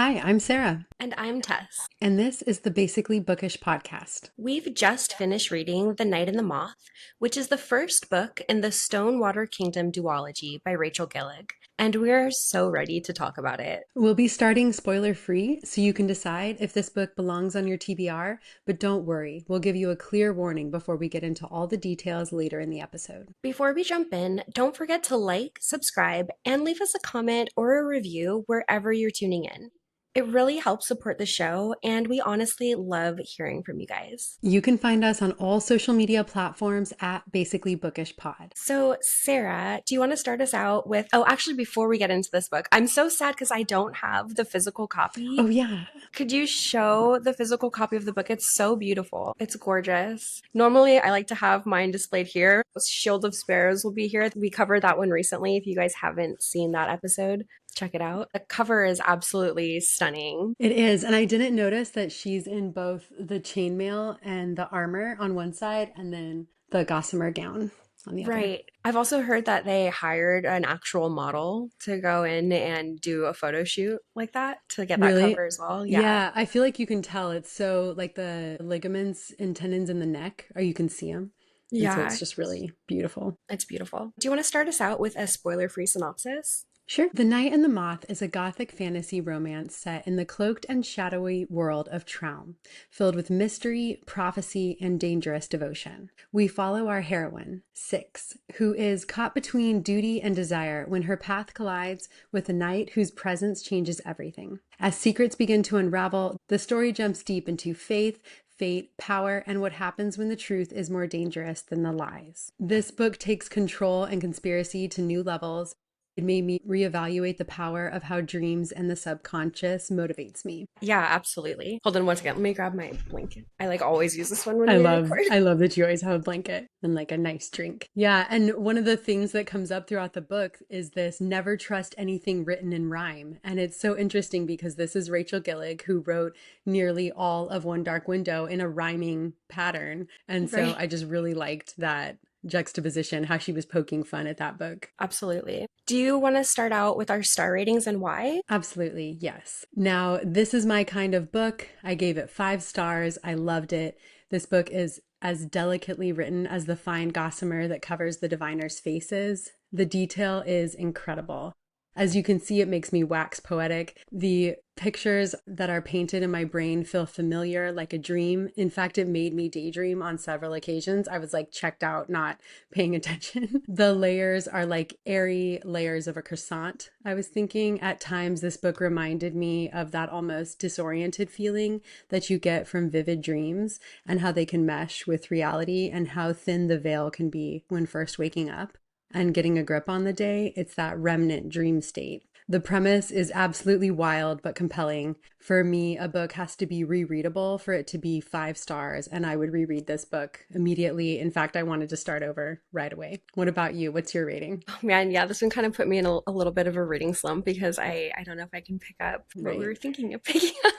Hi, I'm Sarah, And I'm Tess. and this is the Basically Bookish podcast. We've just finished reading The Knight and the Moth, which is the first book in the Stonewater Kingdom duology by Rachel Gillig, and we're so ready to talk about it. We'll be starting spoiler free, so you can decide if this book belongs on your TBR, but don't worry, we'll give you a clear warning before we get into all the details later in the episode. Before we jump in, don't forget to like, subscribe, and leave us a comment or a review wherever you're tuning in. It really helps support the show, and we honestly love hearing from you guys. You can find us on all social media platforms at Basically Bookish Pod. So, Sarah, do you want to start us out with? Oh, actually, before we get into this book, I'm so sad because I don't have the physical copy. Oh, yeah. Could you show the physical copy of the book? It's so beautiful. It's gorgeous. Normally, I like to have mine displayed here. Shield of Sparrows will be here. We covered that one recently. If you guys haven't seen that episode, check it out. The cover is absolutely stunning. It is, and I didn't notice that she's in both the chainmail and the armor on one side, and then the gossamer gown on the other. Right. I've also heard that they hired an actual model to go in and do a photo shoot like that to get that Really? cover as well. Yeah, I feel like you can tell it's so like the ligaments and tendons in the neck, or you can see them. And so Yeah, it's just really beautiful. it's beautiful. Do you want to start us out with a spoiler-free synopsis? Sure. The Knight and the Moth is a gothic fantasy romance set in the cloaked and shadowy world of Traum, filled with mystery, prophecy, and dangerous devotion. We follow our heroine, Six, who is caught between duty and desire when her path collides with a knight whose presence changes everything. As secrets begin to unravel, the story jumps deep into faith, fate, power, and what happens when the truth is more dangerous than the lies. This book takes control and conspiracy to new levels. It made me reevaluate the power of how dreams and the subconscious motivates me. Yeah, absolutely. Hold on one second. Let me grab my blanket. I always use this one when we record. I love that you always have a blanket and like a nice drink. Yeah, and one of the things that comes up throughout the book is this never trust anything written in rhyme. And it's so interesting because this is Rachel Gillig who wrote nearly all of One Dark Window in a rhyming pattern. And so I just really liked that juxtaposition, how she was poking fun at that book. Absolutely. Do you want to start out with our star ratings and why? Absolutely, yes. Now, this is my kind of book. I gave it 5 stars. I loved it. This book is as delicately written as the fine gossamer that covers the diviners' faces. The detail is incredible. As you can see, it makes me wax poetic. The pictures that are painted in my brain feel familiar, like a dream. In fact, it made me daydream on several occasions. I was like checked out, not paying attention. The layers are like airy layers of a croissant. I was thinking at times this book reminded me of that almost disoriented feeling that you get from vivid dreams and how they can mesh with reality and how thin the veil can be when first waking up and getting a grip on the day. It's that remnant dream state. The premise is absolutely wild but compelling. For me, a book has to be rereadable for it to be 5 stars, and I would reread this book immediately. In fact, I wanted to start over right away. What about you? What's your rating? Oh, man, yeah, this one kind of put me in a little bit of a reading slump because I don't know if I can pick up what we were thinking of picking up.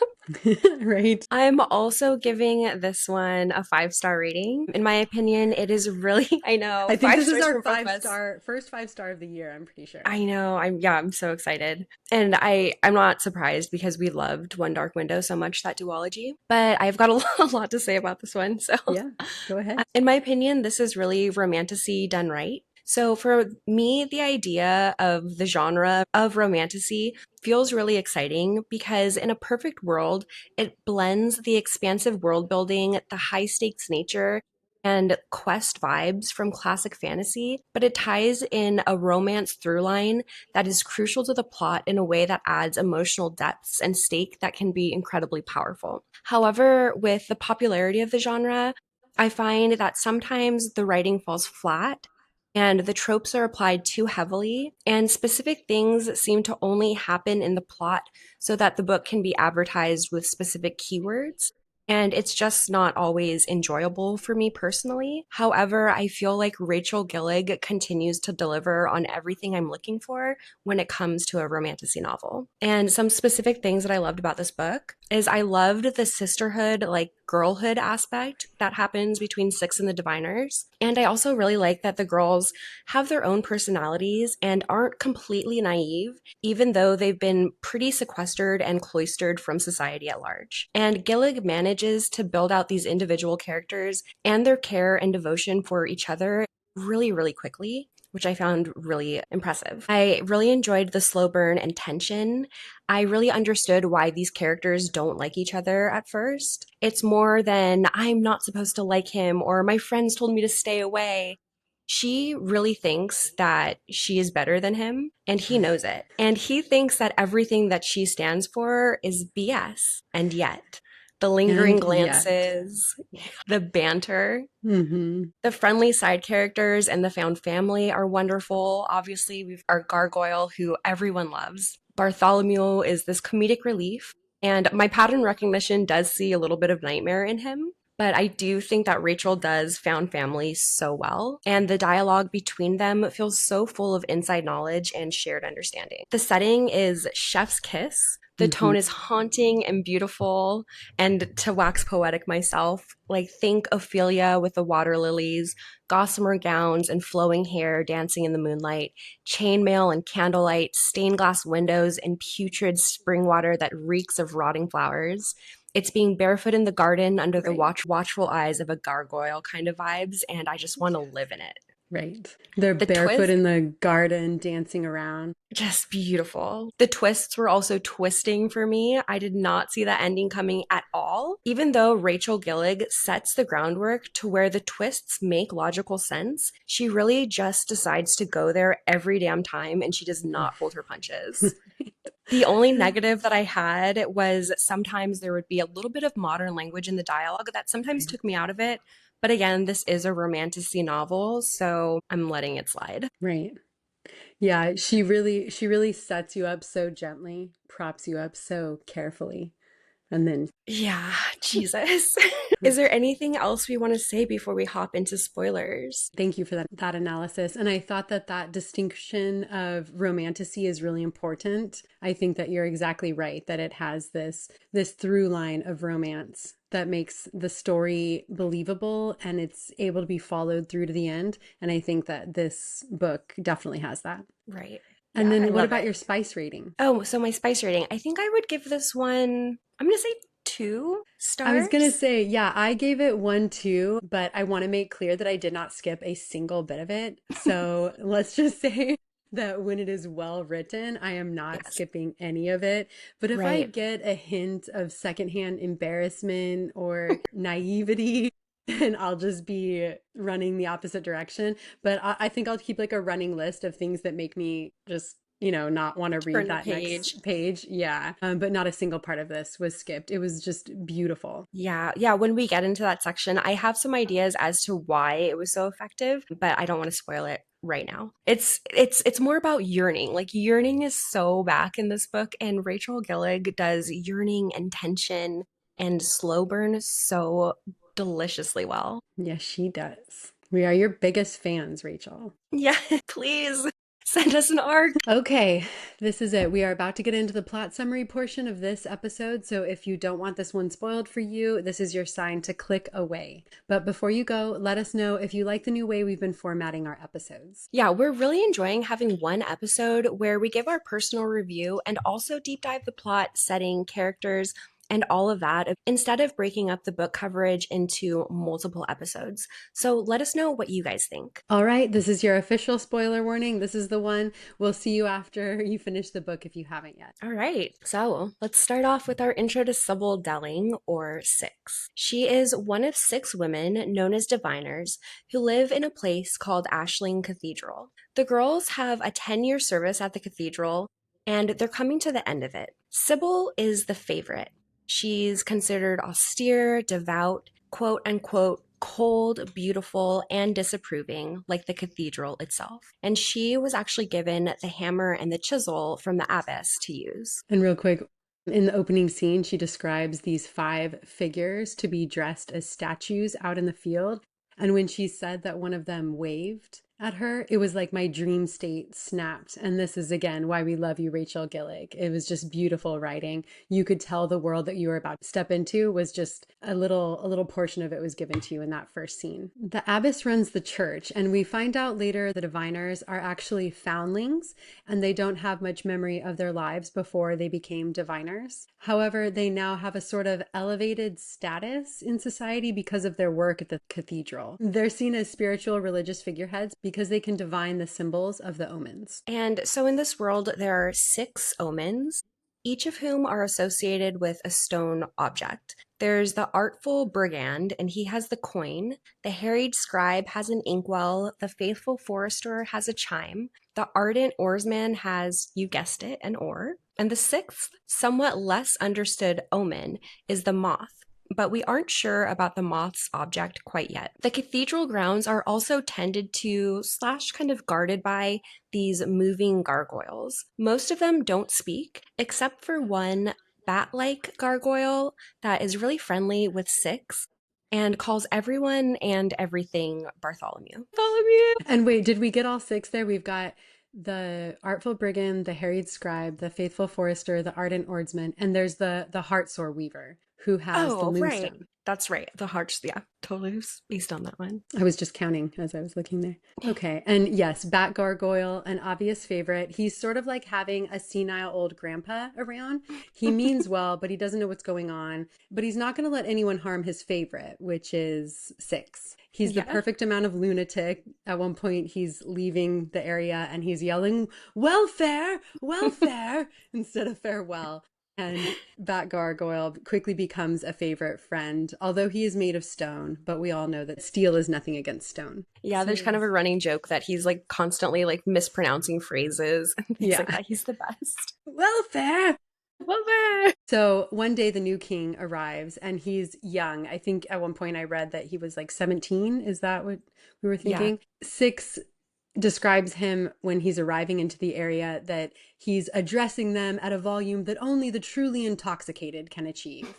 Right. I'm also giving this one a 5-star rating. In my opinion, it is really, I know. I think this is stars our for both of us. first 5-star of the year, I'm pretty sure. I know. I'm so excited. And I'm not surprised because we loved One Dark Window so much, that duology. But I've got a lot to say about this one. So Yeah, go ahead. in my opinion, this is really romantasy done right. So for me, the idea of the genre of romantasy feels really exciting because in a perfect world, it blends the expansive world building, the high stakes nature, and quest vibes from classic fantasy, but it ties in a romance through line that is crucial to the plot in a way that adds emotional depths and stake that can be incredibly powerful. However, with the popularity of the genre, I find that sometimes the writing falls flat and the tropes are applied too heavily, and specific things seem to only happen in the plot so that the book can be advertised with specific keywords. And it's just not always enjoyable for me personally. However, I feel like Rachel Gillig continues to deliver on everything I'm looking for when it comes to a romantasy novel. And some specific things that I loved about this book is I loved the sisterhood, like girlhood aspect that happens between Six and the Diviners. And I also really like that the girls have their own personalities and aren't completely naive, even though they've been pretty sequestered and cloistered from society at large. And Gillig manages to build out these individual characters and their care and devotion for each other really, really quickly, which I found really impressive. I really enjoyed the slow burn and tension. I really understood why these characters don't like each other at first. It's more than I'm not supposed to like him or my friends told me to stay away. She really thinks that she is better than him, and he knows it. And he thinks that everything that she stands for is BS. And yet, the lingering And yet. glances, the banter, Hmm. the friendly side characters and the found family are wonderful. Obviously, we've our Gargoyle, who everyone loves. Bartholomew is this comedic relief, and my pattern recognition does see a little bit of nightmare in him. But I do think that Rachel does found family so well, and the dialogue between them feels so full of inside knowledge and shared understanding. The setting is Chef's Kiss. The Hmm. tone is haunting and beautiful, and to wax poetic myself, like think Ophelia with the water lilies, gossamer gowns and flowing hair dancing in the moonlight, chainmail and candlelight, stained glass windows, and putrid spring water that reeks of rotting flowers. It's being barefoot in the garden under the Right. watchful eyes of a gargoyle kind of vibes, and I just want to live in it. Right. They're The barefoot twist, in the garden dancing around. just beautiful. The twists were also twisting for me. I did not see that ending coming at all. Even though Rachel Gillig sets the groundwork to where the twists make logical sense, she really just decides to go there every damn time and she does not hold her punches. The only negative that I had was sometimes there would be a little bit of modern language in the dialogue that sometimes Right. took me out of it. But again, this is a romantasy novel, so I'm letting it slide. Right. Yeah, she really sets you up so gently, props you up so carefully, and then Yeah, Jesus. Is there anything else we want to say before we hop into spoilers? thank you for that analysis. And I thought that distinction of romantasy is really important. I think that you're exactly right that it has this through line of romance that makes the story believable and it's able to be followed through to the end. And I think that this book definitely has that. Right. And Yeah, I then what love about it. your spice rating? Oh, so my spice rating. I think I would give this one, I'm going to say two I was gonna stars. say, yeah, I gave it one too, but I want to make clear that I did not skip a single bit of it. So let's just say that when it is well written, I am not Yes. skipping any of it. But if I Right. get a hint of secondhand embarrassment or naivety, then I'll just be running the opposite direction. But I think I'll keep like a running list of things that make me just not want to read Turn the that page. next page. Yeah. But not a single part of this was skipped. It was just beautiful. Yeah, yeah, when we get into that section, I have some ideas as to why it was so effective, but I don't want to spoil it right now. It's more about yearning. Like yearning is so back in this book and Rachel Gillig does yearning and tension and slow burn so deliciously well. Yes, she does. We are your biggest fans, Rachel. Yeah, please send us an arc. Okay, this is it. We are about to get into the plot summary portion of this episode. So if you don't want this one spoiled for you, this is your sign to click away. But before you go, let us know if you like the new way we've been formatting our episodes. Yeah, we're really enjoying having one episode where we give our personal review and also deep dive the plot, setting, characters, and all of that instead of breaking up the book coverage into multiple episodes. So let us know what you guys think. All right, this is your official spoiler warning. This is the one. We'll see you after you finish the book if you haven't yet. All right, so let's start off with our intro to Sybil Delling, or Six. She is one of six women known as diviners who live in a place called Ashling Cathedral. The girls have a 10-year service at the cathedral, and they're coming to the end of it. Sybil is the favorite. She's considered austere, devout, quote unquote, cold, beautiful, and disapproving, like the cathedral itself. And she was actually given the hammer and the chisel from the abbess to use. And real quick, in the opening scene, she describes these five figures to be dressed as statues out in the field. And when she said that one of them waved, at her, it was like my dream state snapped. And this is again why we love you, Rachel Gillig. It was just beautiful writing. You could tell the world that you were about to step into was just a little portion of it was given to you in that first scene. The abbess runs the church, and we find out later the diviners are actually foundlings and they don't have much memory of their lives before they became diviners. However, they now have a sort of elevated status in society because of their work at the cathedral. They're seen as spiritual religious figureheads because they can divine the symbols of the omens. And so in this world, there are 6 omens, each of whom are associated with a stone object. There's the artful brigand, and he has the coin. The harried scribe has an inkwell. The faithful forester has a chime. The ardent oarsman has, you guessed it, an oar. And the 6th, somewhat less understood omen is the moth, but we aren't sure about the moth's object quite yet. The cathedral grounds are also tended to / kind of guarded by these moving gargoyles. Most of them don't speak, except for one bat-like gargoyle that is really friendly with 6 and calls everyone and everything Bartholomew. Bartholomew! And wait, did we get all 6 there? We've got the artful brigand, the harried scribe, the faithful forester, the ardent oarsman, and there's the heartsore weaver who has the Oh, right. moonstone. That's right. The hearts, yeah, totally based on that one. I was just counting as I was looking there. Okay. And yes, Bat Gargoyle, an obvious favorite. He's sort of like having a senile old grandpa around. He means well, but he doesn't know what's going on. But he's not going to let anyone harm his favorite, which is 6. He's the Yeah. perfect amount of lunatic. At one point, he's leaving the area and he's yelling, welfare, welfare, instead of farewell. And Bat Gargoyle quickly becomes a favorite friend, although he is made of stone, but we all know that steel is nothing against stone. Yeah, there's kind of a running joke that he's like constantly like mispronouncing phrases and things like that. He's the best. Welfare! Welfare! So one day the new king arrives and he's young. I think at one point I read that he was like 17. Is that what we were thinking? Yeah. 6 describes him when he's arriving into the area that he's addressing them at a volume that only the truly intoxicated can achieve.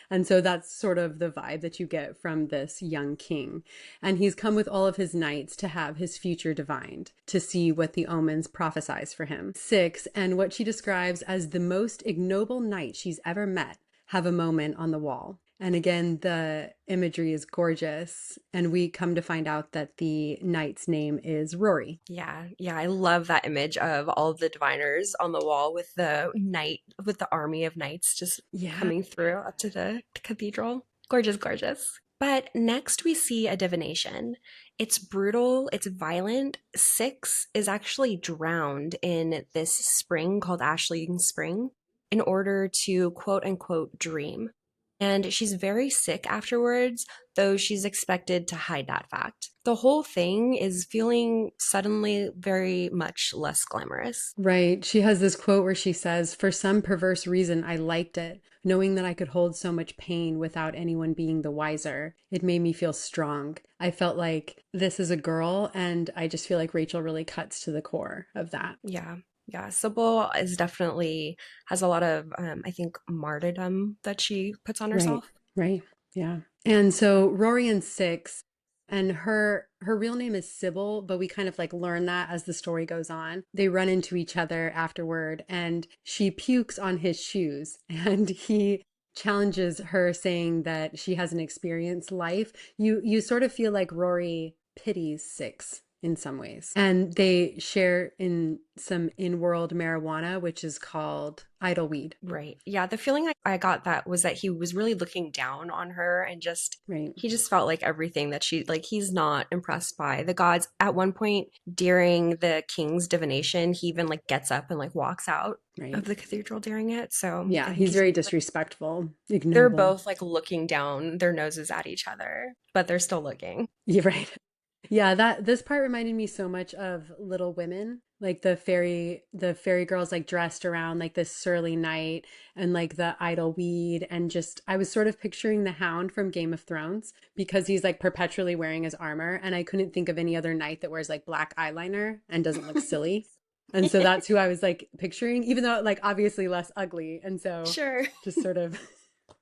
And so that's sort of the vibe that you get from this young king. And he's come with all of his knights to have his future divined, to see what the omens prophesize for him. 6, and what she describes as the most ignoble knight she's ever met, have a moment on the wall. And again, the imagery is gorgeous. And we come to find out that the knight's name is Rory. Yeah, I love that image of all of the diviners on the wall with the knight, with the army of knights just coming through up to the cathedral. Gorgeous, gorgeous. But next we see a divination. It's brutal, it's violent. 6 is actually drowned in this spring called Ashling Spring in order to quote unquote dream. And she's very sick afterwards, though she's expected to hide that fact. The whole thing is feeling suddenly very much less glamorous. Right. She has this quote where she says, for some perverse reason, I liked it. Knowing that I could hold so much pain without anyone being the wiser, it made me feel strong. I felt like this is a girl, and I just feel like Rachel really cuts to the core of that. Yeah, Sybil is definitely has a lot of, I think, martyrdom that she puts on herself. Right. Yeah. And so Rory and 6, and her real name is Sybil, but we kind of like learn that as the story goes on. They run into each other afterward, and she pukes on his shoes, and he challenges her, saying that she hasn't experienced life. You sort of feel like Rory pities 6 in some ways. And they share in some in-world marijuana, which is called idleweed. Right. Yeah, the feeling I got that was that he was really looking down on her and just, he just felt like everything that she, like he's not impressed by the gods. At one point during the king's divination, he even like gets up and like walks out of the cathedral during it. So yeah, he's very disrespectful. Ignoble. They're both like looking down their noses at each other, but they're still looking. Yeah, right. Yeah, this part reminded me so much of Little Women, like the fairy girls like dressed around like this surly knight and like the idle weed, and just I was sort of picturing the Hound from Game of Thrones because he's like perpetually wearing his armor, and I couldn't think of any other knight that wears like black eyeliner and doesn't look silly. And so that's who I was like picturing, even though like obviously less ugly. And so sure, just sort of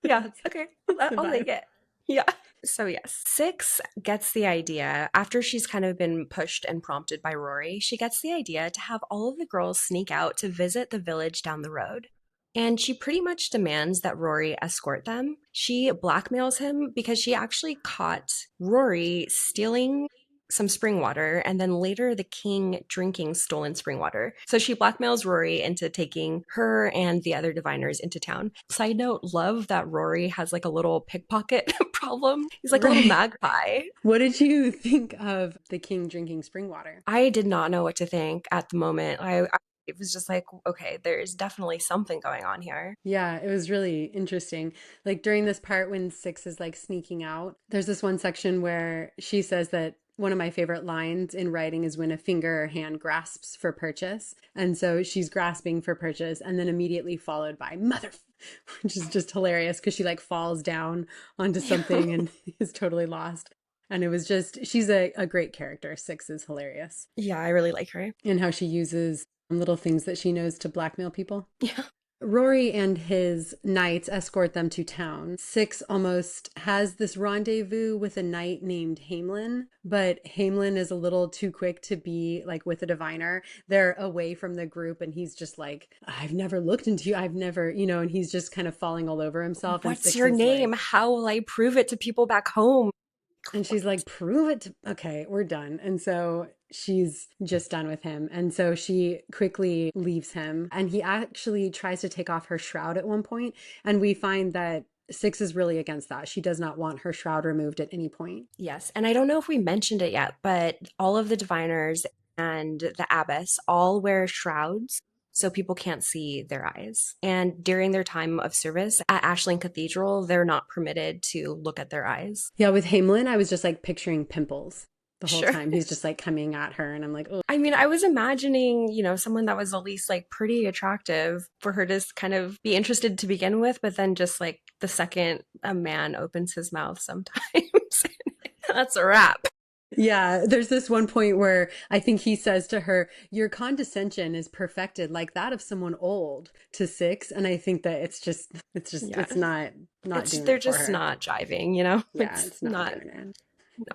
yeah, okay, I'll take it. Yeah. So, yes, Six gets the idea after she's kind of been pushed and prompted by Rory. She gets the idea to have all of the girls sneak out to visit the village down the road. And she pretty much demands that Rory escort them. She blackmails him because she actually caught Rory stealing some spring water and then later the king drinking stolen spring water. So she blackmails Rory into taking her and the other diviners into town. Side note, love that Rory has like a little pickpocket problem. He's like a little Right. magpie. What did you think of the king drinking spring water? I did not know what to think at the moment. It was just like, okay, there's definitely something going on here. Yeah, it was really interesting. Like during this part when Six is like sneaking out, there's this one section where she says that one of my favorite lines in writing is when a finger or hand grasps for purchase. And so she's grasping for purchase and then immediately followed by mother, which is just hilarious because she like falls down onto something and is totally lost. And it was just, she's a great character. Six is hilarious Yeah, I really like her. in how she uses little things that she knows to blackmail people. Yeah. Rory and his knights escort them to town. Six almost has this rendezvous with a knight named Hamelin, but Hamelin is a little too quick to be like with a diviner. They're away from the group and he's just like, I've never looked into you. I've never, and he's just kind of falling all over himself. And What's Six your is name? like, How will I prove it to people back home? and she's like, prove it to, okay, we're done. And so she's just done with him. And so she quickly leaves him. And he actually tries to take off her shroud at one point. And we find that Six is really against that. She does not want her shroud removed at any point. Yes, and I don't know if we mentioned it yet, but all of the diviners and the abbess all wear shrouds so people can't see their eyes. And during their time of service at Ashling Cathedral, they're not permitted to look at their eyes. Yeah, with Hamelin, I was just like picturing pimples the whole Sure. time. He's just like coming at her. And I'm like, oh. I mean, I was imagining, someone that was at least like pretty attractive for her to kind of be interested to begin with, but then just like the second a man opens his mouth sometimes, that's a wrap. Yeah, there's this one point where I think he says to her, your condescension is perfected like that of someone old to Six. And I think that Yeah. it's not doing They're it for just her. not jiving. Yeah, It's it's not not, doing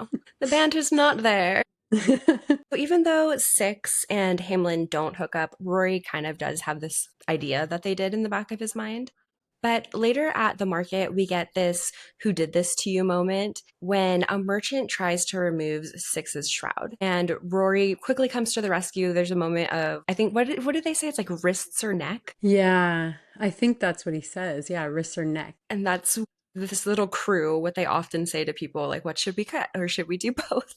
no, the banter's not there. it. So even though Six and Hamlin don't hook up, Rory kind of does have this idea that they did in the back of his mind. But later at the market, we get this who did this to you moment when a merchant tries to remove Six's shroud. And Rory quickly comes to the rescue. There's a moment of, I think, what did they say? It's like wrists or neck. Yeah, I think that's what he says. Yeah, wrists or neck. And that's this little crew, what they often say to people, like, what should we cut or should we do both?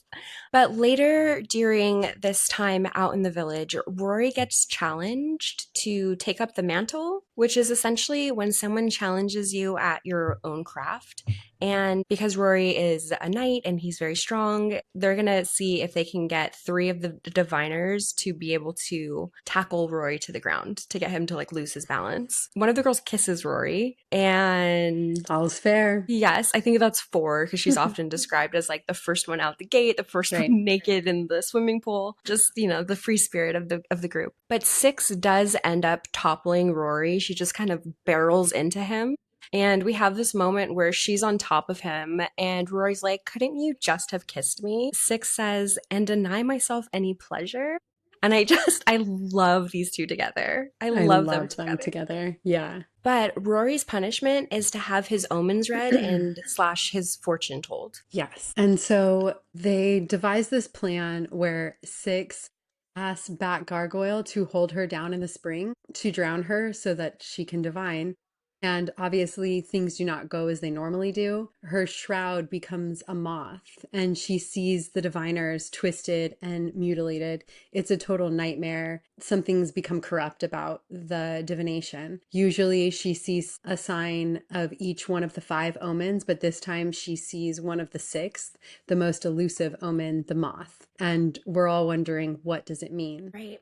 But later during this time out in the village, Rory gets challenged to take up the mantle, which is essentially when someone challenges you at your own craft. And because Rory is a knight and he's very strong, they're going to see if they can get three of the diviners to be able to tackle Rory to the ground to get him to like lose his balance. One of the girls kisses Rory, and All's fair. yes, I think that's four because she's often described as like the first one out the gate, the first Right. one naked in the swimming pool, just the free spirit of the group. But Six does end up toppling Rory. She just kind of barrels into him. And we have this moment where she's on top of him, and Rory's like, couldn't you just have kissed me? Six says, and deny myself any pleasure. And I love these two together. I I love them love them together. together. Yeah. But Rory's punishment is to have his omens read and slash his fortune told. Yes. And so they devise this plan where Six asks Bat Gargoyle to hold her down in the spring to drown her so that she can divine. And obviously, things do not go as they normally do. Her shroud becomes a moth, and she sees the diviners twisted and mutilated. It's a total nightmare. Some things become corrupt about the divination. Usually, she sees a sign of each one of the five omens, but this time she sees one of the sixth, the most elusive omen, the moth. And we're all wondering, what does it mean? Right.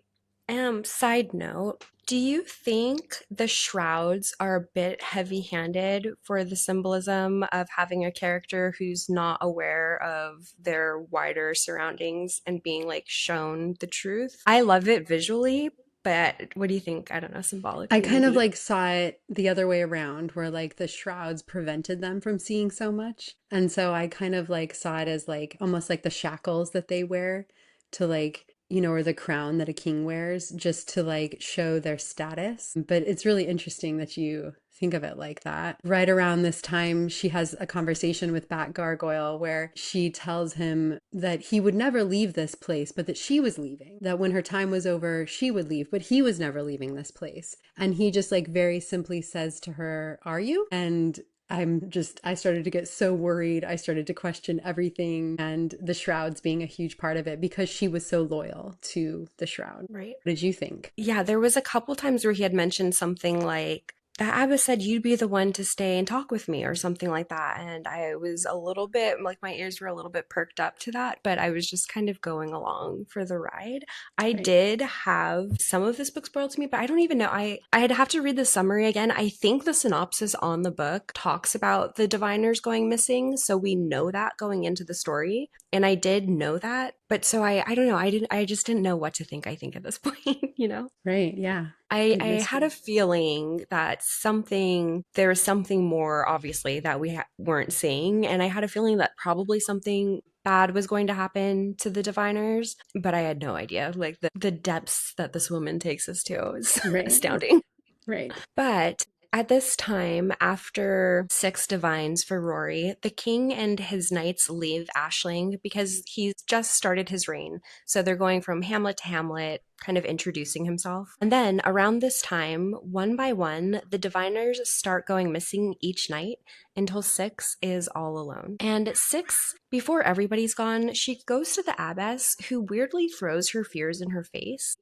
Side note, do you think the shrouds are a bit heavy-handed for the symbolism of having a character who's not aware of their wider surroundings and being like shown the truth? I love it visually, But what do you think? I don't know, I symbolically, kind of maybe. like saw it the other way around, where like the shrouds prevented them from seeing so much. And so I kind of like saw it as like almost like the shackles that they wear to like, or the crown that a king wears just to like show their status. But it's really interesting that you think of it like that. Right around this time, she has a conversation with Bat Gargoyle where she tells him that he would never leave this place, but that she was leaving, that when her time was over, she would leave, but he was never leaving this place. And he just like very simply says to her, "Are you?" And I started to get so worried. I started to question everything and the shrouds being a huge part of it because she was so loyal to the shroud. Right. What did you think? Yeah, there was a couple times where he had mentioned something like, the abbess said you'd be the one to stay and talk with me, or something like that. And I was a little bit, like, my ears were a little bit perked up to that, but I was just kind of going along for the ride. I Right. did have some of this book spoiled to me, but I don't even know. I'd have to read the summary again. I think the synopsis on the book talks about the diviners going missing, so we know that going into the story. And I did know that, but so I don't know. I just didn't know what to think, I think, at this point, you know? Right. Yeah. I Big had a mystery. feeling that there was something more, obviously, that we weren't seeing. And I had a feeling that probably something bad was going to happen to the diviners, but I had no idea. Like the depths that this woman takes us to is Right. astounding. Right. But at this time, after six divines for Rory, the king and his knights leave Ashling because he's just started his reign. So they're going from hamlet to hamlet, kind of introducing himself. And then around this time, one by one, the diviners start going missing each night until Six is all alone. And Six, before everybody's gone, she goes to the abbess, who weirdly throws her fears in her face.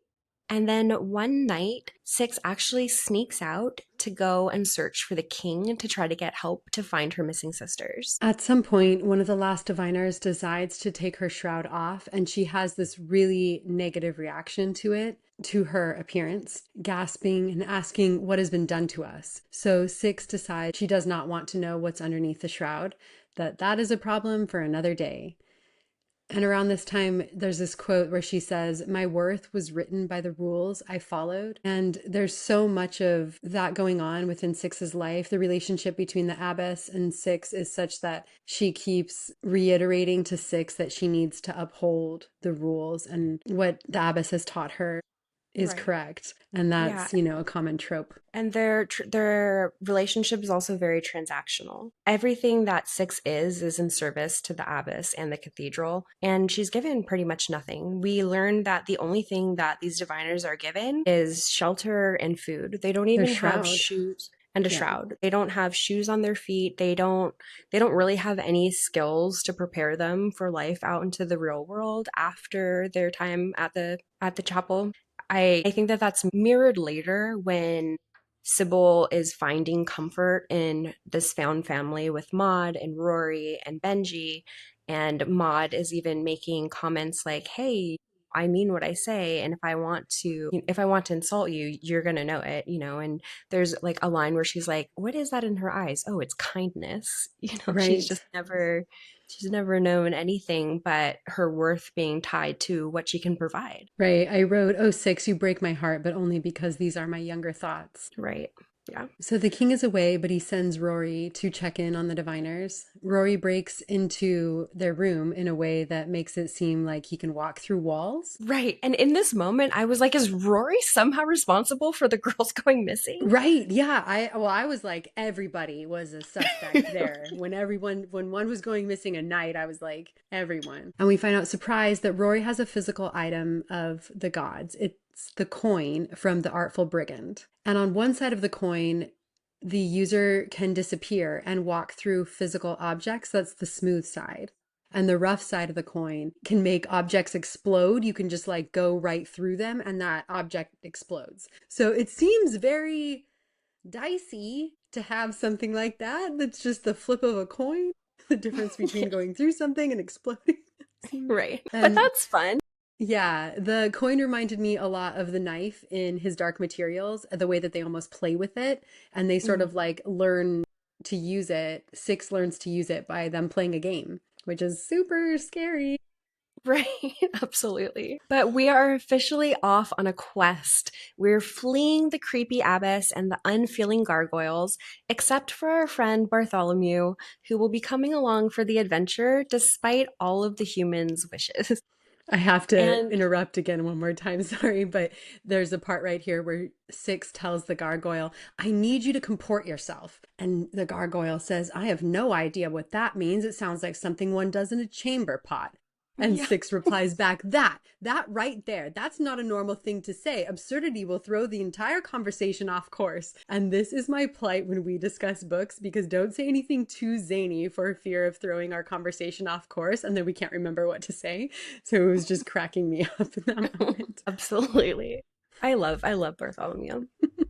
And then one night, Six actually sneaks out to go and search for the king to try to get help to find her missing sisters. At some point, one of the last diviners decides to take her shroud off, and she has this really negative reaction to it, to her appearance, gasping and asking what has been done to us. So Six decides she does not want to know what's underneath the shroud, that is a problem for another day. And around this time, there's this quote where she says, "My worth was written by the rules I followed." And there's so much of that going on within Six's life. The relationship between the abbess and Six is such that she keeps reiterating to Six that she needs to uphold the rules and what the abbess has taught her is Right. correct. And Yeah, that's, a common trope. and their relationship is also very transactional. Everything that Six is in service to the abbess and the cathedral, and she's given pretty much nothing. We learn that the only thing that these diviners are given is shelter and food. They don't Their even have shroud. shoes and a Yeah. shroud. They don't have shoes on their feet. They don't really have any skills to prepare them for life out into the real world after their time at the chapel. I think that that's mirrored later when Sybil is finding comfort in this found family with Maud and Rory and Benji. And Maud is even making comments like, "Hey, I mean what I say, and if I want to insult you, you're gonna know it, you know." And there's like a line where she's like, "What is that in her eyes? Oh, it's kindness." She's Right. just never known anything but her worth being tied to what she can provide. Right. I wrote, "Oh, Six, you break my heart, but only because these are my younger thoughts." Right. Yeah. So the king is away, but he sends Rory to check in on the diviners. Rory breaks into their room in a way that makes it seem like he can walk through walls. Right. And in this moment, I was like, is Rory somehow responsible for the girls going missing? Right. Yeah. I was like, everybody was a suspect there. When one was going missing at night, I was like, everyone. And we find out, surprised, that Rory has a physical item of the gods. It's the coin from the Artful Brigand. And on one side of the coin, the user can disappear and walk through physical objects. That's the smooth side. And the rough side of the coin can make objects explode. You can just like go right through them and that object explodes. So it seems very dicey to have something like that. That's just the flip of a coin. The difference between going through something and exploding. Right. But And that's fun. yeah, the coin reminded me a lot of the knife in his Dark Materials, the way that they almost play with it and they sort Mhm. of like learn to use it. Six learns to use it by them playing a game, which is super scary. Right, absolutely. But we are officially off on a quest. We're fleeing the creepy abbess and the unfeeling gargoyles, except for our friend Bartholomew, who will be coming along for the adventure despite all of the humans' wishes. I have to And interrupt again one more time, sorry, but there's a part right here where Six tells the gargoyle, I need you to comport yourself. And the gargoyle says, I have no idea what that means. It sounds like something one does in a chamber pot. And yeah, Six replies back, that right there, that's not a normal thing to say. Absurdity will throw the entire conversation off course. And this is my plight when we discuss books, because don't say anything too zany for fear of throwing our conversation off course and then we can't remember what to say. So it was just cracking me up in that moment. absolutely. I love Bartholomew.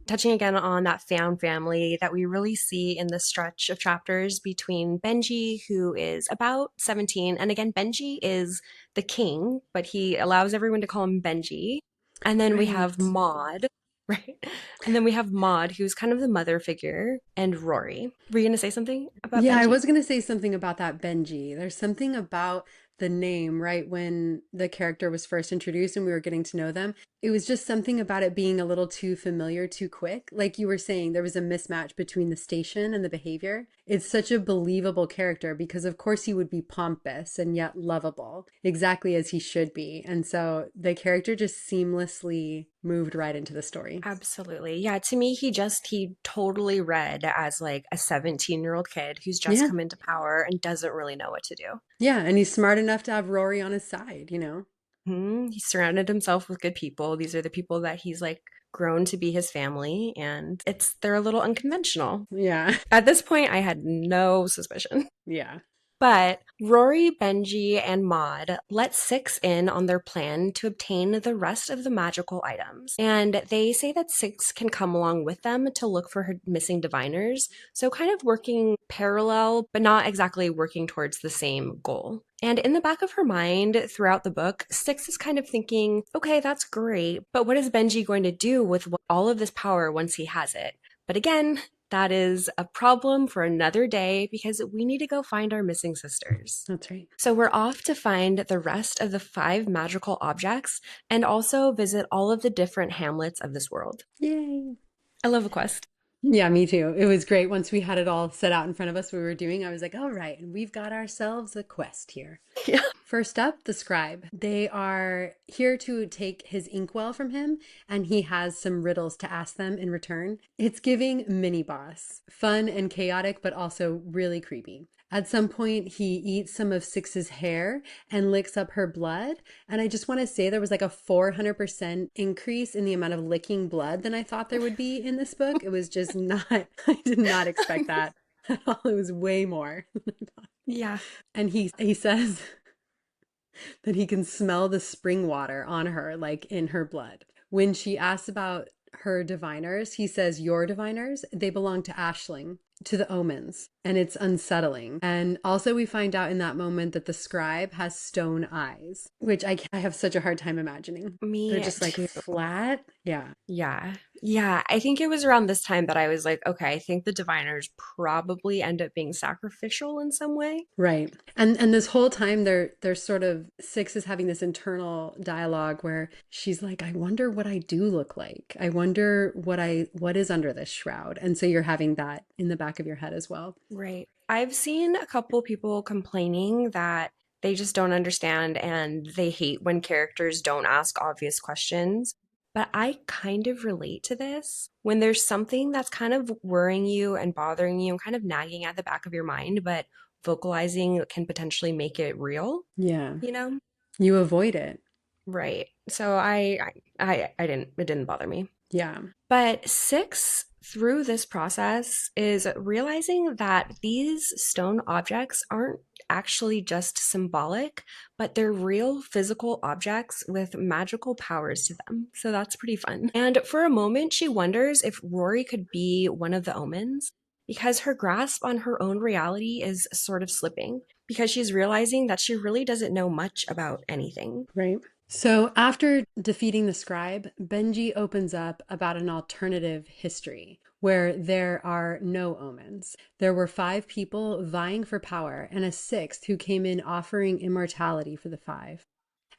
Touching again on that found family that we really see in the stretch of chapters between Benji, who is about 17. And again, Benji is the king, but he allows everyone to call him Benji. And then we have Right. Maud, right? And then we have Maud, who's kind of the mother figure, and Rory. Were you going to say something about Yeah, I Benji? was going to say something about that Benji. There's something about the name, right? When the character was first introduced and we were getting to know them, it was just something about it being a little too familiar too quick. Like you were saying, there was a mismatch between the station and the behavior. It's such a believable character because, of course, he would be pompous and yet lovable, exactly as he should be. And so the character just seamlessly moved right into the story. Absolutely. Yeah, to me, he totally read as like a 17-year-old kid who's just Yeah. come into power and doesn't really know what to do. Yeah. And he's smart enough to have Rory on his side, you know? He surrounded himself with good people. These are the people that he's like grown to be his family, and they're a little unconventional. Yeah. At this point, I had no suspicion. Yeah. But Rory, Benji, and Maud let Six in on their plan to obtain the rest of the magical items. And they say that Six can come along with them to look for her missing diviners. So, kind of working parallel, but not exactly working towards the same goal. And in the back of her mind throughout the book, Six is kind of thinking, okay, that's great, but what is Benji going to do with all of this power once he has it? But again, that is a problem for another day because we need to go find our missing sisters. That's right. So we're off to find the rest of the 5 magical objects and also visit all of the different hamlets of this world. Yay. I love a quest. Yeah, me too. It was great. Once we had it all set out in front of us, we were doing, I was like, all right, and we've got ourselves a quest here. Yeah. First up, the scribe. They are here to take his inkwell from him, and he has some riddles to ask them in return. It's giving mini boss. Fun and chaotic, but also really creepy. At some point, he eats some of Six's hair and licks up her blood. And I just want to say there was like a 400% increase in the amount of licking blood than I thought there would be in this book. It was just not, I did not expect that at all. It was way more than I thought. Yeah. And he says that he can smell the spring water on her, like in her blood. When she asks about her diviners, he says, your diviners, they belong to Ashling, to the omens, and it's unsettling. And also we find out in that moment that the scribe has stone eyes, which I have such a hard time imagining. They're Me just like too. flat. Yeah. Yeah. Yeah. I think it was around this time that I was like, okay, I think the diviners probably end up being sacrificial in some way. Right. And this whole time they're sort of Six is having this internal dialogue where she's like, I wonder what I do look like. I wonder what is under this shroud. And so you're having that in the back of your head as well. Right. I've seen a couple people complaining that they just don't understand and they hate when characters don't ask obvious questions. But I kind of relate to this. When there's something that's kind of worrying you and bothering you and kind of nagging at the back of your mind, but vocalizing can potentially make it real, Yeah. you know? You avoid it. Right. So I didn't, it didn't bother me. Yeah. But Six, through this process, is realizing that these stone objects aren't actually just symbolic, but they're real physical objects with magical powers to them. So that's pretty fun. And for a moment, she wonders if Rory could be one of the omens because her grasp on her own reality is sort of slipping because she's realizing that she really doesn't know much about anything. Right. So after defeating the scribe, Benji opens up about an alternative history where there are no omens. There were 5 people vying for power and a 6th who came in offering immortality for the 5.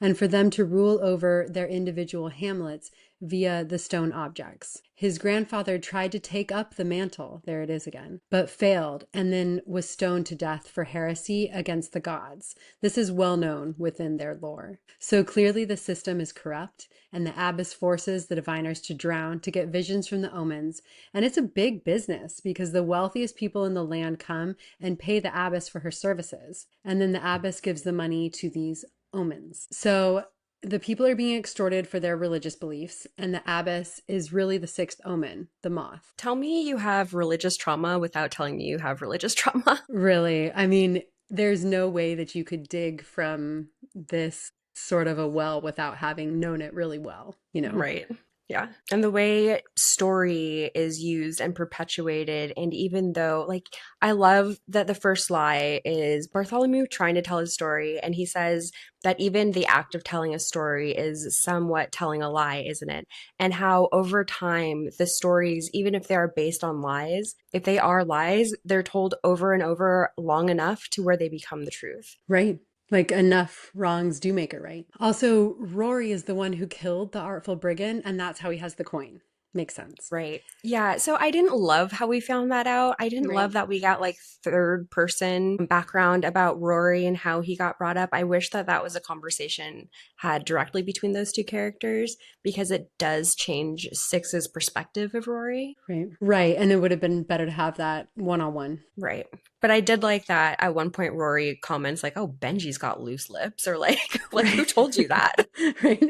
and for them to rule over their individual hamlets via the stone objects. His grandfather tried to take up the mantle, there it is again, but failed and then was stoned to death for heresy against the gods. This is well known within their lore. So clearly the system is corrupt, and the abbess forces the diviners to drown to get visions from the omens. And it's a big business because the wealthiest people in the land come and pay the abbess for her services. And then the abbess gives the money to these omens. So the people are being extorted for their religious beliefs, and the abbess is really the sixth omen, the moth. Tell me you have religious trauma without telling me you have religious trauma. Really, I mean, there's no way that you could dig from this sort of a well without having known it really well, you know? Right. Yeah. And the way story is used and perpetuated, and even though, like, I love that the first lie is Bartholomew trying to tell his story, and he says that even the act of telling a story is somewhat telling a lie, isn't it? And how over time, the stories, even if they are based on lies, if they are lies, they're told over and over long enough to where they become the truth. Right. Like enough wrongs do make it right. Also, Rory is the one who killed the artful brigand, and that's how he has the coin. Makes sense. Right. Yeah. So I didn't love how we found that out. I didn't Right. love that we got like third person background about Rory and how he got brought up. I wish that that was a conversation had directly between those two characters because it does change Six's perspective of Rory. Right. Right. And it would have been better to have that one on one. Right. But I did like that at one point Rory comments like, "Oh, Benji's got loose lips," or like who Right. told you that? Right.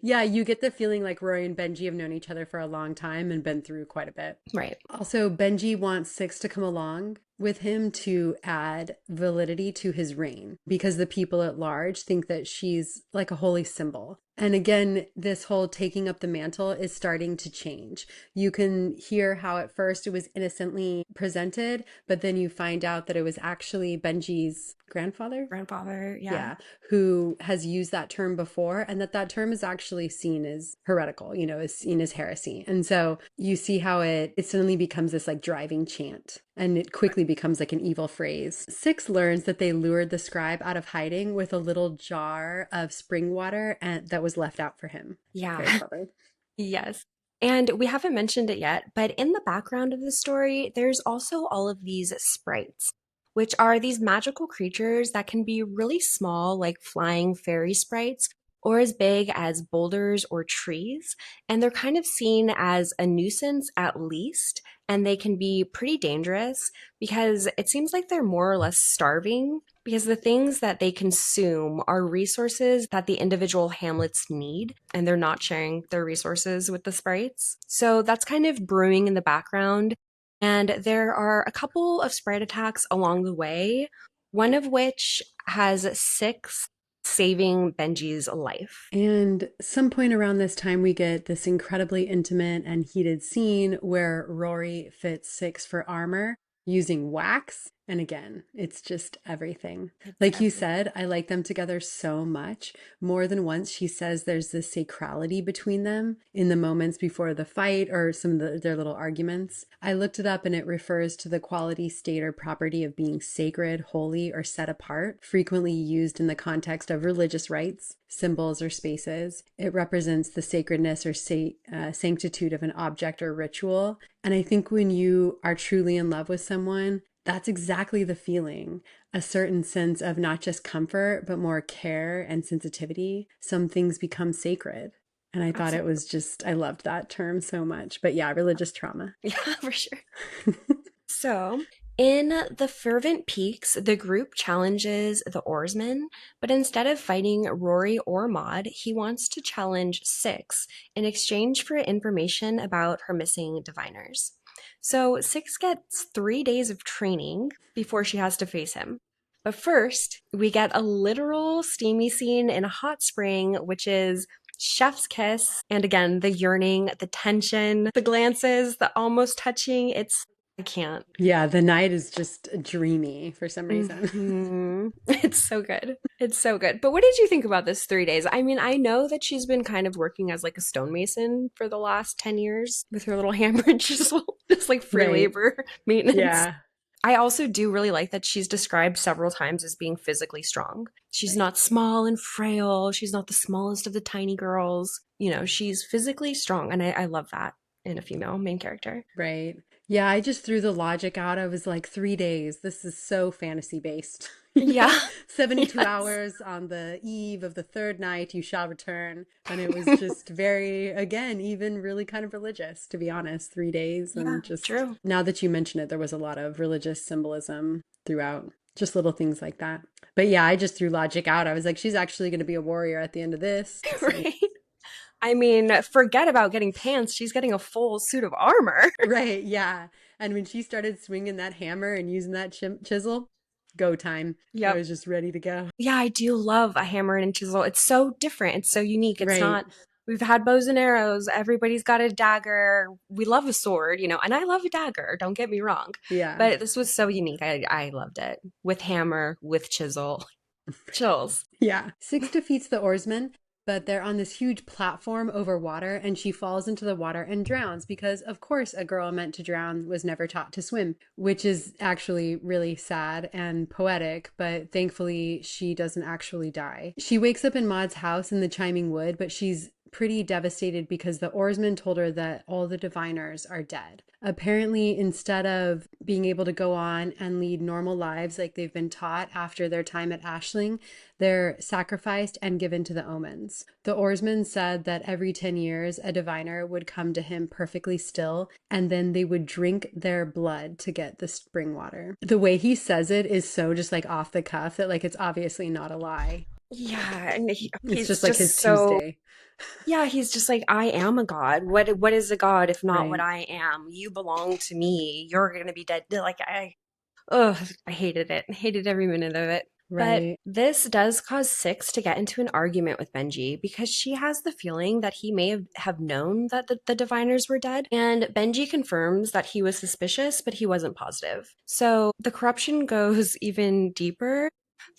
Yeah, you get the feeling like Rory and Benji have known each other for a long time and been through quite a bit. Right. Also, Benji wants Six to come along with him to add validity to his reign because the people at large think that she's like a holy symbol. And again, this whole taking up the mantle is starting to change. You can hear how at first it was innocently presented, but then you find out that it was actually Benji's grandfather. Grandfather, yeah. Yeah, who has used that term before, and that term is actually seen as heretical, you know, is seen as heresy. And so you see how it suddenly becomes this like driving chant, and it quickly becomes like an evil phrase. Six learns that they lured the scribe out of hiding with a little jar of spring water and that was left out for him. Very Yeah. clever. Yes. And we haven't mentioned it yet, but in the background of the story, there's also all of these sprites, which are these magical creatures that can be really small, like flying fairy sprites, or as big as boulders or trees. And they're kind of seen as a nuisance at least, and they can be pretty dangerous because it seems like they're more or less starving because the things that they consume are resources that the individual hamlets need, and they're not sharing their resources with the sprites. So that's kind of brewing in the background. And there are a couple of sprite attacks along the way, one of which has Six saving Benji's life. And some point around this time, we get this incredibly intimate and heated scene where Rory fits Six for armor using wax. And again, it's just everything. It's Like you everything. said, I like them together so much. More than once, she says there's this sacrality between them in the moments before the fight or some of their little arguments. I looked it up and it refers to the quality, state, or property of being sacred, holy, or set apart, frequently used in the context of religious rites, symbols, or spaces. It represents the sacredness or sanctitude of an object or ritual. And I think when you are truly in love with someone, that's exactly the feeling. A certain sense of not just comfort, but more care and sensitivity. Some things become sacred. And I thought it Absolutely. was just, I loved that term so much. But yeah, religious trauma. Yeah, for sure. So, in the Fervent Peaks, the group challenges the oarsmen, but instead of fighting Rory or Maud, he wants to challenge Six in exchange for information about her missing diviners. So, Six gets 3 days of training before she has to face him. But first, we get a literal steamy scene in a hot spring, which is chef's kiss. And again, the yearning, the tension, the glances, the almost touching. I can't. Yeah, the night is just dreamy for some reason. It's so good. It's so good. But what did you think about this 3 days? I mean, I know that she's been kind of working as like a stonemason for the last 10 years with her little hammer and chisel, just like free Right. labor maintenance. Yeah. I also do really like that she's described several times as being physically strong. She's Right. not small and frail. She's not the smallest of the tiny girls. You know, she's physically strong. And I love that in a female main character. Right. Yeah, I just threw the logic out. I was like, 3 days. This is so fantasy based. Yeah. 72 Yes. hours on the eve of the third night, you shall return. And it was just very, again, even really kind of religious, to be honest. 3 days. Yeah, And just true. now that you mention it, there was a lot of religious symbolism throughout, just little things like that. But yeah, I just threw logic out. I was like, she's actually going to be a warrior at the end of this. So Right. I mean, forget about getting pants. She's getting a full suit of armor. right, yeah. And when she started swinging that hammer and using that chisel, go time. I Yep. was just ready to go. Yeah, I do love a hammer and chisel. It's so different. It's so unique. It's Right. not, we've had bows and arrows. Everybody's got a dagger. We love a sword, you know, and I love a dagger. Don't get me wrong. Yeah. But this was so unique. I loved it. With hammer, with chisel. Chills. Yeah. Six defeats the oarsmen, but they're on this huge platform over water, and she falls into the water and drowns because, of course, a girl meant to drown was never taught to swim, which is actually really sad and poetic, but thankfully she doesn't actually die. She wakes up in Maud's house in the chiming wood, but she's pretty devastated because the oarsmen told her that all the diviners are dead. Apparently, instead of being able to go on and lead normal lives like they've been taught after their time at Ashling, they're sacrificed and given to the omens. The oarsman said that every 10 years, a diviner would come to him perfectly still, and then they would drink their blood to get the spring water. The way he says it is so just like off the cuff that like it's obviously not a lie. Yeah, and It's he's just like his just so Tuesday. yeah, he's just like, I am a god. What is a god if not what Right. I am? You belong to me. You're gonna be dead. Like ugh, I hated it. I hated every minute of it. But Right. this does cause Six to get into an argument with Benji because she has the feeling that he may have known that the diviners were dead. And Benji confirms that he was suspicious, but he wasn't positive. So the corruption goes even deeper.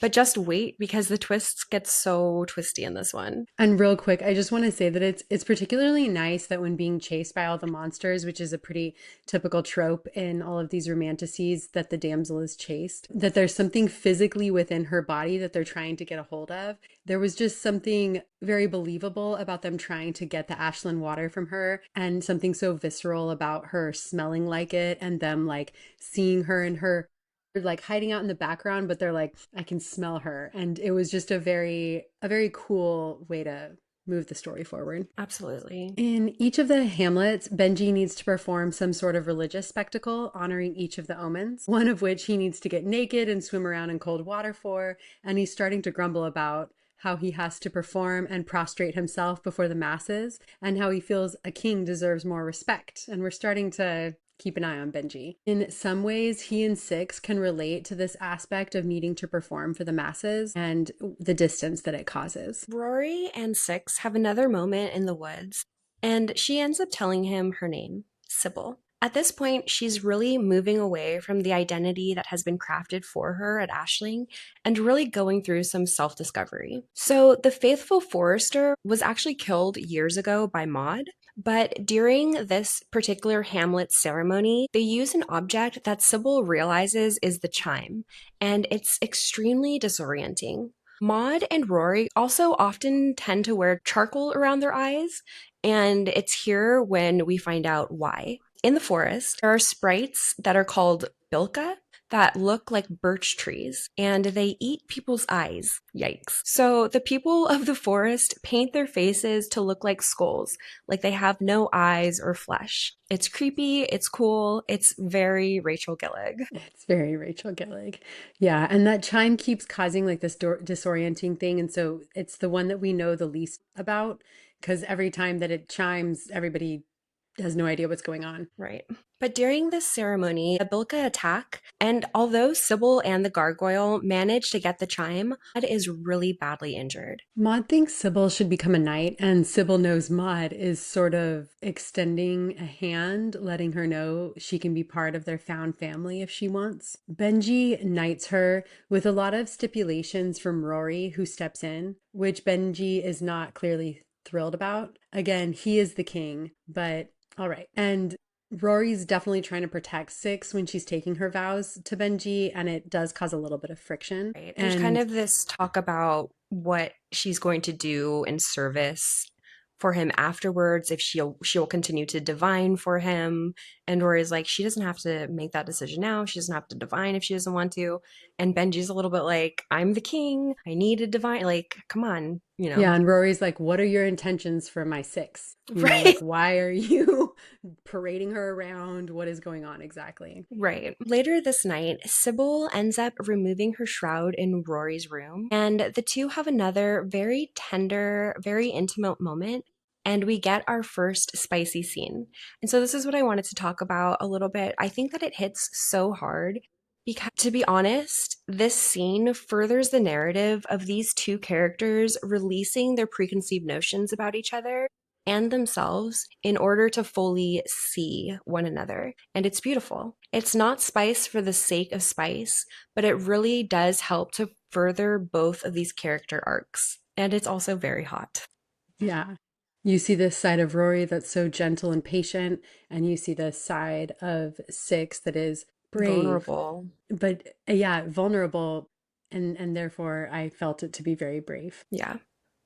But just wait because the twists get so twisty in this one. And real quick, I just want to say that it's particularly nice that when being chased by all the monsters, which is a pretty typical trope in all of these romantasies, that the damsel is chased, that there's something physically within her body that they're trying to get a hold of. There was just something very believable about them trying to get the Ashland water from her, and something so visceral about her smelling like it and them like seeing her in her like hiding out in the background, but they're like, I can smell her. And it was just a very cool way to move the story forward. Absolutely. In each of the hamlets, Benji needs to perform some sort of religious spectacle honoring each of the omens, one of which he needs to get naked and swim around in cold water for, and he's starting to grumble about how he has to perform and prostrate himself before the masses, and how he feels a king deserves more respect. And we're starting to keep an eye on Benji. In some ways, he and Six can relate to this aspect of needing to perform for the masses and the distance that it causes. Rory and Six have another moment in the woods, and she ends up telling him her name, Sybil. At this point, she's really moving away from the identity that has been crafted for her at Ashling and really going through some self discovery. So, the faithful forester was actually killed years ago by Maud, but during this particular Hamlet ceremony, they use an object that Sybil realizes is the chime, and it's extremely disorienting. Maud and Rory also often tend to wear charcoal around their eyes, and it's here when we find out why. In the forest, there are sprites that are called bilka that look like birch trees, and they eat people's eyes. Yikes. So the people of the forest paint their faces to look like skulls, like they have no eyes or flesh. It's creepy, it's cool, it's very Rachel Gillig. It's very Rachel Gillig. Yeah, and that chime keeps causing like this disorienting thing. And so it's the one that we know the least about because every time that it chimes, everybody has no idea what's going on. Right. But during this ceremony, the Bilka attack, and although Sybil and the gargoyle manage to get the chime, Maud is really badly injured. Maud thinks Sybil should become a knight, and Sybil knows Maud is sort of extending a hand, letting her know she can be part of their found family if she wants. Benji knights her with a lot of stipulations from Rory, who steps in, which Benji is not clearly thrilled about. Again, he is the king, but all right. And Rory's definitely trying to protect Six when she's taking her vows to Benji, and it does cause a little bit of friction. Right. There's kind And of this talk about what she's going to do in service for him afterwards, if she'll continue to divine for him. And Rory's like, she doesn't have to make that decision now. She doesn't have to divine if she doesn't want to. And Benji's a little bit like, I'm the king. I need a divine. Like, come on, you know. yeah, and Rory's like, what are your intentions for my Six? You know, Right. like, why are you parading her around? What is going on exactly? Right. Later this night, Sybil ends up removing her shroud in Rory's room, and the two have another very tender, very intimate moment, and we get our first spicy scene. And so, this is what I wanted to talk about a little bit. I think that it hits so hard because, to be honest, this scene furthers the narrative of these two characters releasing their preconceived notions about each other and themselves in order to fully see one another. And it's beautiful. It's not spice for the sake of spice, but it really does help to further both of these character arcs. And it's also very hot. Yeah. You see this side of Rory that's so gentle and patient, and you see this side of Six that is brave, Vulnerable. but yeah, vulnerable, and therefore I felt it to be very brave. Yeah.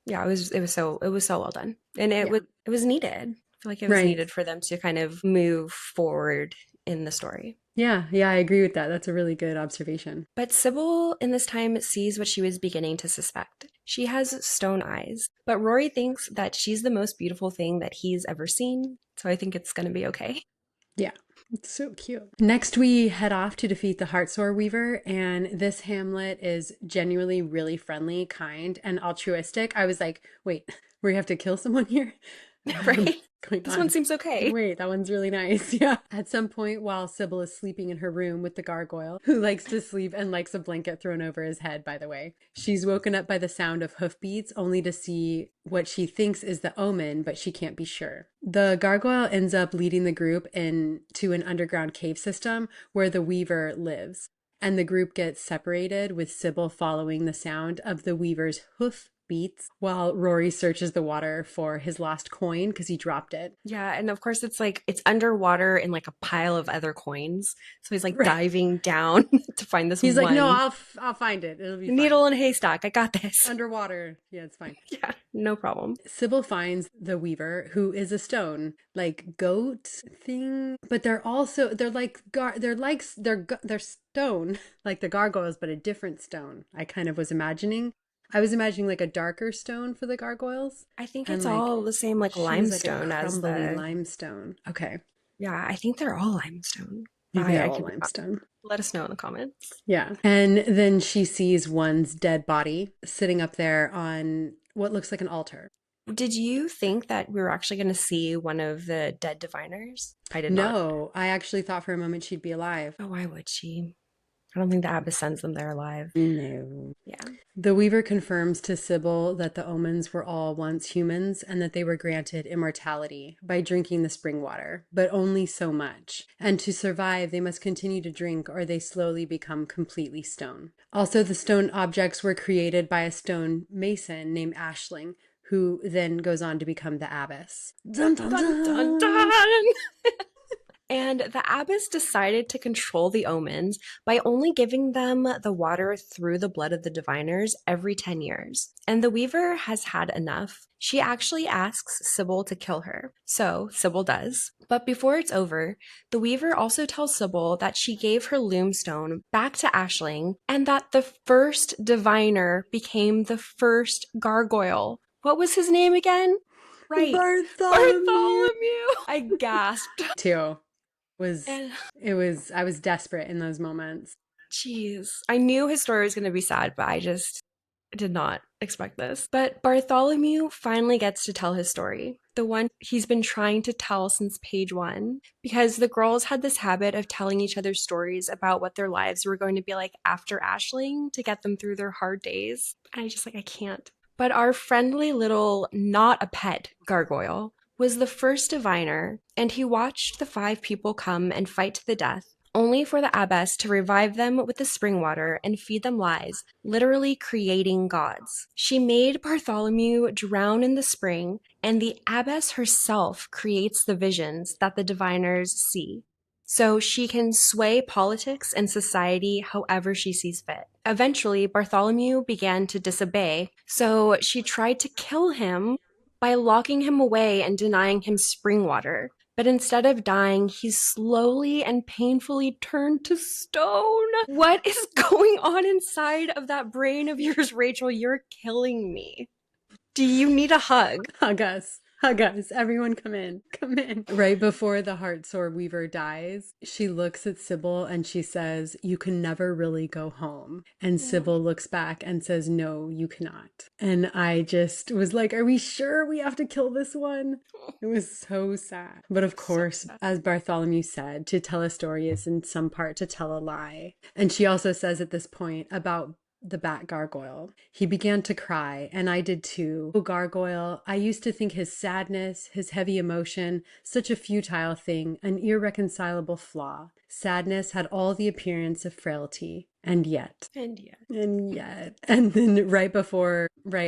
Yeah, it was so well done. And it Yeah. was needed. I feel like it was Right. needed for them to kind of move forward in the story. Yeah, yeah, I agree with that. That's a really good observation. But Sybil in this time sees what she was beginning to suspect. She has stone eyes, but Rory thinks that she's the most beautiful thing that he's ever seen, so I think it's going to be okay. Yeah, it's so cute. Next, we head off to defeat the Heartsore Weaver, and this Hamlet is genuinely really friendly, kind, and altruistic. I was like, wait, we have to kill someone here? Right? Going This one on? seems okay. Wait, that one's really nice. Yeah. At some point, while Sybil is sleeping in her room with the gargoyle, who likes to sleep and likes a blanket thrown over his head, by the way, she's woken up by the sound of hoofbeats, only to see what she thinks is the omen, but she can't be sure. The gargoyle ends up leading the group into an underground cave system where the Weaver lives. And the group gets separated, with Sybil following the sound of the Weaver's hoof beats while Rory searches the water for his lost coin because he dropped it. Yeah, and of course it's like it's underwater in like a pile of other coins. So he's like Right. diving down to find this He's like, no, one I'll find it. It'll be fine. needle in a haystack. I got this. Underwater. Yeah, it's fine. Yeah, no problem. Sybil finds the Weaver, who is a stone, like goat thing, but they're stone, like the gargoyles, but a different stone. I kind of was imagining. I was imagining like a darker stone for the gargoyles, I think and it's like all the same like she was like a limestone as crumbly the limestone. Okay, yeah, I think they're all limestone. maybe they're I all could limestone. let us know in the comments. Yeah. And then she sees one's dead body sitting up there on what looks like an altar. Did you think that we were actually going to see one of the dead diviners? I did not. No, I actually thought for a moment she'd be alive. Oh, why would she? I don't think the abbess sends them there alive. No. Yeah. The Weaver confirms to Sybil that the omens were all once humans and that they were granted immortality by drinking the spring water, but only so much. And to survive, they must continue to drink or they slowly become completely stone. Also, the stone objects were created by a stone mason named Ashling, who then goes on to become the abbess. Dun, dun, Dun dun dun. dun! And the abbess decided to control the omens by only giving them the water through the blood of the diviners every 10 years. And the Weaver has had enough. She actually asks Sybil to kill her. So Sybil does. But before it's over, the Weaver also tells Sybil that she gave her loomstone back to Ashling and that the first diviner became the first gargoyle. What was his name again? Right. Bartholomew. I gasped. Too. And I was desperate in those moments. jeez, I knew his story was going to be sad, but I just did not expect this. But Bartholomew finally gets to tell his story, the one he's been trying to tell since page 1, because the girls had this habit of telling each other stories about what their lives were going to be like after Ashling to get them through their hard days. And I can't. But our friendly little not a pet gargoyle was the first diviner, and he watched the 5 people come and fight to the death, only for the abbess to revive them with the spring water and feed them lies, literally creating gods. She made Bartholomew drown in the spring, and the abbess herself creates the visions that the diviners see, so she can sway politics and society however she sees fit. Eventually, Bartholomew began to disobey, so she tried to kill him by locking him away and denying him spring water. But instead of dying, he slowly and painfully turned to stone. What is going on inside of that brain of yours, Rachel? You're killing me. Do you need a hug? Hug us. Hug us. Everyone come in. Come in. Right before the Heartsore Weaver dies, she looks at Sybil and she says, "You can never really go home." And Sybil looks back and says, "No, you cannot." And I just was like, are we sure we have to kill this one? It was so sad. But of course, as Bartholomew said, to tell a story is in some part to tell a lie. And she also says at this point about the bat gargoyle. He began to cry, and I did too. Oh, gargoyle, I used to think his sadness, his heavy emotion, such a futile thing, an irreconcilable flaw. Sadness had all the appearance of frailty. And yet. And then right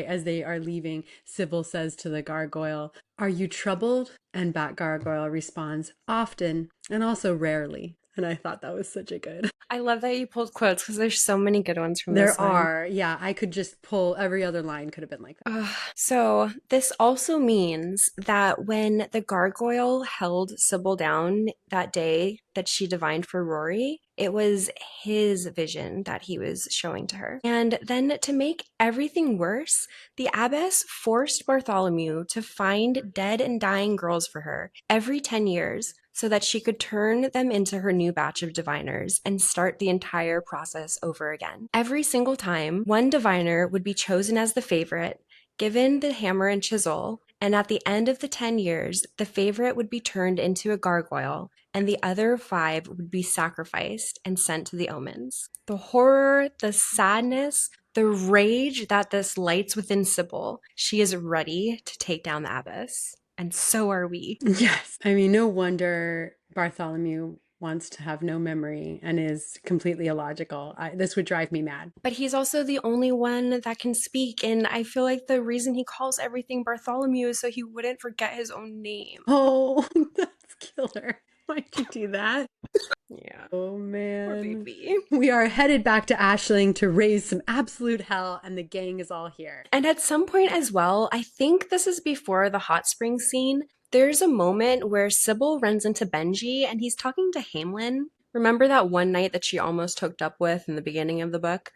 as they are leaving, Sybil says to the gargoyle, "Are you troubled?" And bat gargoyle responds, "Often, and also rarely." And I thought that was such a good. I love that you pulled quotes because there's so many good ones from There this one. are. Yeah, I could just pull every other line could have been like that. So this also means that when the gargoyle held Sybil down that day that she divined for Rory, it was his vision that he was showing to her. And then to make everything worse, the abbess forced Bartholomew to find dead and dying girls for her every 10 years so that she could turn them into her new batch of diviners and start the entire process over again. Every single time, one diviner would be chosen as the favorite, given the hammer and chisel, and at the end of the 10 years, the favorite would be turned into a gargoyle, and the other 5 would be sacrificed and sent to the omens. The horror, the sadness, the rage that this lights within Sybil, she is ready to take down the abbess. And so are we. Yes. I mean, no wonder Bartholomew wants to have no memory and is completely illogical. This would drive me mad. But he's also the only one that can speak, and I feel like the reason he calls everything Bartholomew is so he wouldn't forget his own name. Oh, that's killer. Why'd you do that? Yeah. Oh, man. Poor baby. We are headed back to Ashling to raise some absolute hell, and the gang is all here. And at some point as well, I think this is before the hot spring scene, there's a moment where Sybil runs into Benji and he's talking to Hamelin. Remember that one knight that she almost hooked up with in the beginning of the book?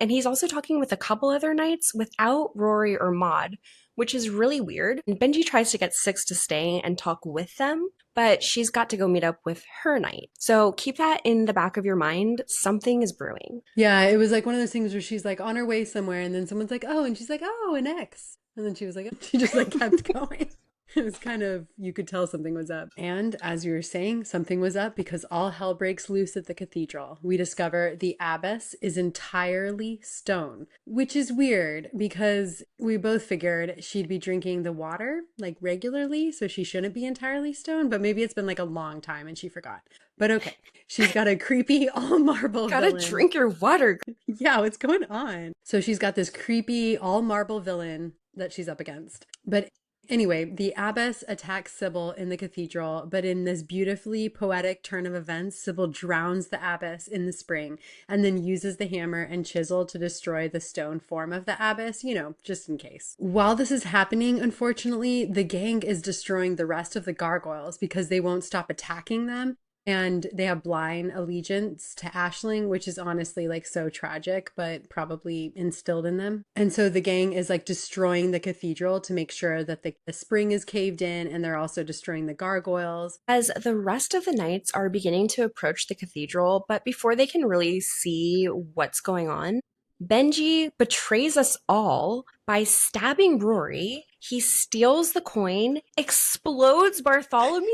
And he's also talking with a couple other knights without Rory or Maud, which is really weird. And Benji tries to get Six to stay and talk with them, but she's got to go meet up with her knight. So keep that in the back of your mind. Something is brewing. Yeah, it was like one of those things where she's like on her way somewhere and then someone's like, "Oh," and she's like, "Oh, an X." And then she was like, she just like kept going. It was kind of, you could tell something was up. And as you were saying, something was up because all hell breaks loose at the cathedral. We discover the abbess is entirely stone, which is weird because we both figured she'd be drinking the water like regularly, so she shouldn't be entirely stone, but maybe it's been like a long time and she forgot. But okay, she's got a creepy all marble Gotta drink your water. Yeah, what's going on? So she's got this creepy all marble villain that she's up against. But anyway, the abbess attacks Sybil in the cathedral, but in this beautifully poetic turn of events, Sybil drowns the abbess in the spring and then uses the hammer and chisel to destroy the stone form of the abbess, just in case. While this is happening, unfortunately, the gang is destroying the rest of the gargoyles because they won't stop attacking them. And they have blind allegiance to Ashling, which is honestly like so tragic, but probably instilled in them. And so the gang is like destroying the cathedral to make sure that the spring is caved in, and they're also destroying the gargoyles. As the rest of the knights are beginning to approach the cathedral, but before they can really see what's going on, Benji betrays us all by stabbing Rory. He steals the coin, explodes Bartholomew.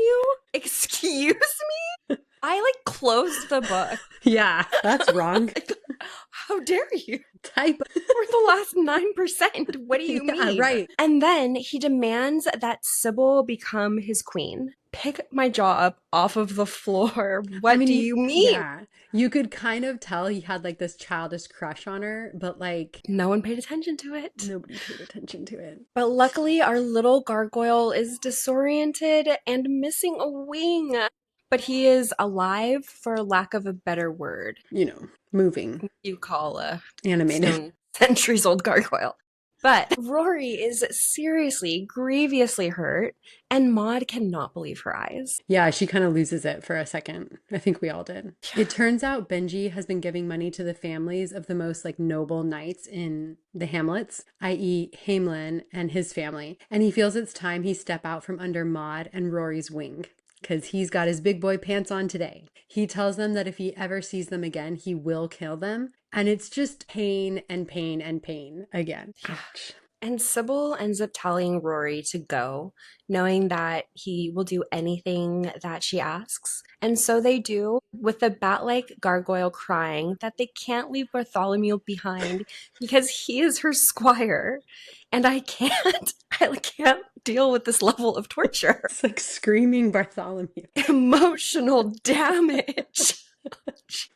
Excuse me? I closed the book. Yeah, that's wrong. How dare you? Type. We're the last 9%. What do you Yeah, mean? right. And then he demands that Sybil become his queen. Pick my jaw up off of the floor. I What mean, do you mean? yeah, you could kind of tell he had like this childish crush on her, but like No one paid attention to it. nobody paid attention to it. But luckily, our little gargoyle is disoriented and missing a wing. But he is alive, for lack of a better word. You know, moving, You call a animated. stone centuries old gargoyle. But Rory is seriously, grievously hurt, and Maud cannot believe her eyes. Yeah, she kind of loses it for a second. I think we all did. It turns out Benji has been giving money to the families of the most like noble knights in the hamlets, i.e. Hamelin and his family. And he feels it's time he step out from under Maud and Rory's wing, because he's got his big boy pants on today. He tells them that if he ever sees them again, he will kill them. And it's just pain and pain and pain again. Ouch. And Sybil ends up telling Rory to go, knowing that he will do anything that she asks. And so they do, with the bat-like gargoyle crying that they can't leave Bartholomew behind because he is her squire. And I can't deal with this level of torture. It's like screaming Bartholomew. Emotional damage.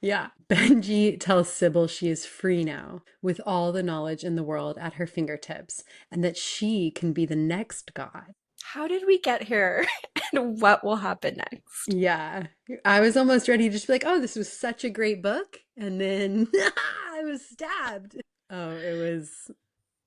Yeah. Benji tells Sybil she is free now, with all the knowledge in the world at her fingertips, and that she can be the next god. How did we get here? And what will happen next? Yeah. I was almost ready to just be like, oh, this was such a great book. And then I was stabbed. Oh, it was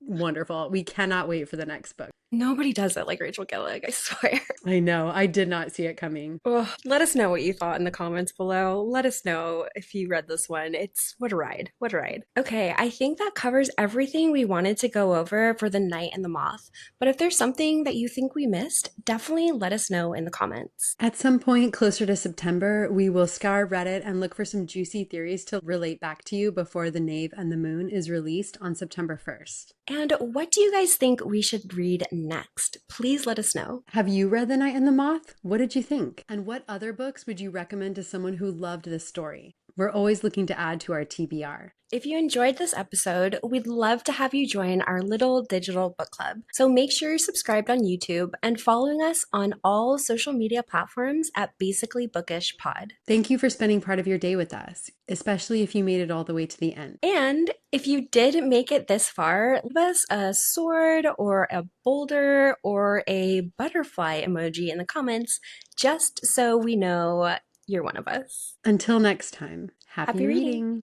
wonderful. We cannot wait for the next book. Nobody does it like Rachel Gillig, I swear. I know. I did not see it coming. Ugh. Let us know what you thought in the comments below. Let us know if you read this one. It's what a ride. What a ride. Okay, I think that covers everything we wanted to go over for The Knight and the Moth. But if there's something that you think we missed, definitely let us know in the comments. At some point closer to September, we will scour Reddit and look for some juicy theories to relate back to you before The Knave and the Moon is released on September 1st. And what do you guys think we should read next? Please let us know. Have you read The Knight and the Moth? What did you think? And what other books would you recommend to someone who loved this story? We're always looking to add to our TBR. If you enjoyed this episode, we'd love to have you join our little digital book club. So make sure you're subscribed on YouTube and following us on all social media platforms at Basically Bookish Pod. Thank you for spending part of your day with us, especially if you made it all the way to the end. And if you did make it this far, leave us a sword or a boulder or a butterfly emoji in the comments, just so we know you're one of us. Until next time, happy Happy reading. reading.